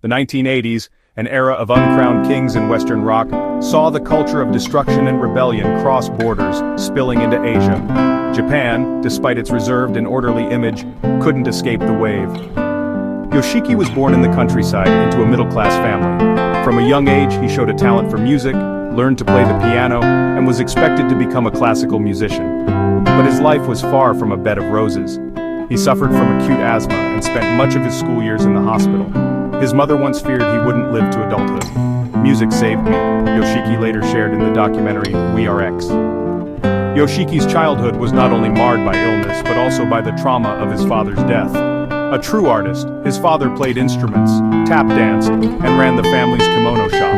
The 1980s, an era of uncrowned kings in Western rock, saw the culture of destruction and rebellion cross borders, spilling into Asia. Japan, despite its reserved and orderly image, couldn't escape the wave. Yoshiki was born in the countryside into a middle-class family. From a young age, he showed a talent for music, learned to play the piano, and was expected to become a classical musician. But his life was far from a bed of roses. He suffered from acute asthma and spent much of his school years in the hospital. His mother once feared he wouldn't live to adulthood. "Music saved me," Yoshiki later shared in the documentary We Are X. Yoshiki's childhood was not only marred by illness but also by the trauma of his father's death. A true artist, his father played instruments, tap danced, and ran the family's kimono shop.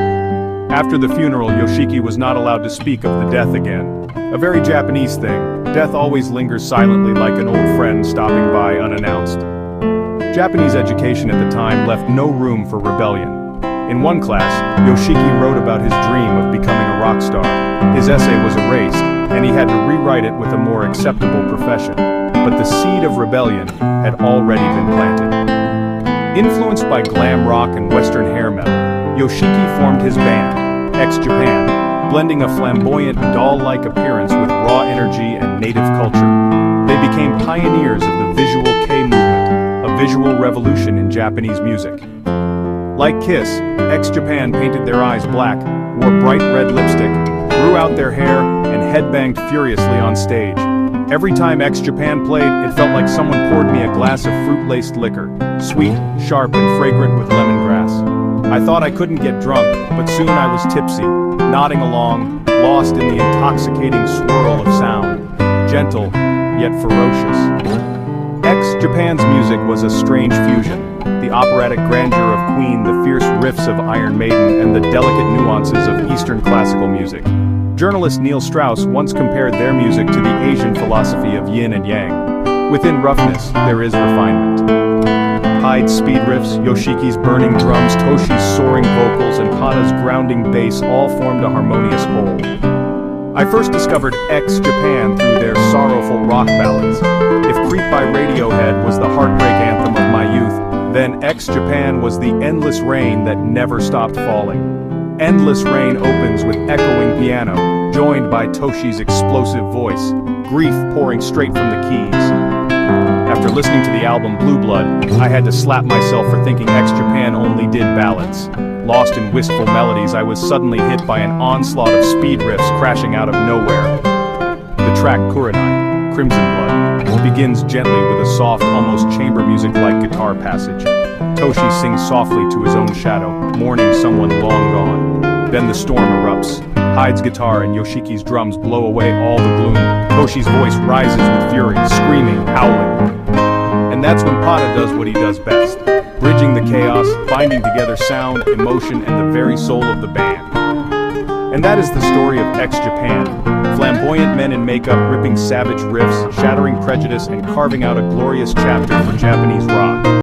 After the funeral, Yoshiki was not allowed to speak of the death again. A very Japanese thing, death always lingers silently like an old friend stopping by unannounced. Japanese education at the time left no room for rebellion. In one class, Yoshiki wrote about his dream of becoming a rock star. His essay was erased, and he had to rewrite it with a more acceptable profession. But the seed of rebellion had already been planted. Influenced by glam rock and Western hair metal, Yoshiki formed his band, X Japan, blending a flamboyant, doll-like appearance with raw energy and native culture. They became pioneers of the visual kei movement, a visual revolution in Japanese music. Like Kiss, X Japan painted their eyes black, wore bright red lipstick, grew out their hair, and headbanged furiously on stage. Every time X Japan played, it felt like someone poured me a glass of fruit-laced liquor, sweet, sharp, and fragrant with lemongrass. I thought I couldn't get drunk, but soon I was tipsy, nodding along, lost in the intoxicating swirl of sound, gentle, yet ferocious. X Japan's music was a strange fusion. The operatic grandeur of Queen, the fierce riffs of Iron Maiden, and the delicate nuances of Eastern classical music. Journalist Neil Strauss once compared their music to the Asian philosophy of yin and yang. Within roughness, there is refinement. Hyde's speed riffs, Yoshiki's burning drums, Toshi's soaring vocals, and Kata's grounding bass all formed a harmonious whole. I first discovered X Japan through their sorrowful rock ballads. If Creep by Radiohead was the heartbreak anthem of my youth, then X Japan was the endless rain that never stopped falling. Endless Rain opens with echoing piano, joined by Toshi's explosive voice, grief pouring straight from the keys. After listening to the album Blue Blood, I had to slap myself for thinking X Japan only did ballads. Lost in wistful melodies, I was suddenly hit by an onslaught of speed riffs crashing out of nowhere. The track Kurenai, Crimson Blood, begins gently with a soft, almost chamber music-like guitar passage. Toshi sings softly to his own shadow, mourning someone long gone. Then the storm erupts. Hyde's guitar and Yoshiki's drums blow away all the gloom. Toshi's voice rises with fury, screaming, howling. And that's when Pada does what he does best, bridging the chaos, binding together sound, emotion, and the very soul of the band. And that is the story of X Japan. Flamboyant men in makeup ripping savage riffs, shattering prejudice, and carving out a glorious chapter for Japanese rock.